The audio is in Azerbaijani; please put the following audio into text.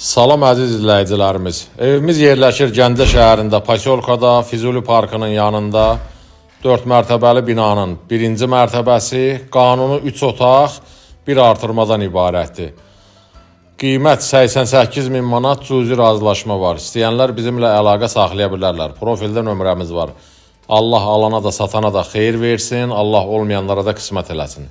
Salam əziz izləyicilərimiz. Evimiz yerləşir Gəncə şəhərində, Pasyolkada, Füzuli parkının yanında 4 mərtəbəli binanın 1-ci mərtəbəsi, qanuni 3 otaq, 1 artırmadan ibarətdir. Qiymət 88.000 manat, cüzi razılaşma var. İstəyənlər bizimlə əlaqə saxlaya bilərlər. Profildə nömrəmiz var. Allah alana da satana da xeyir versin, Allah olmayanlara da qismət eləsin.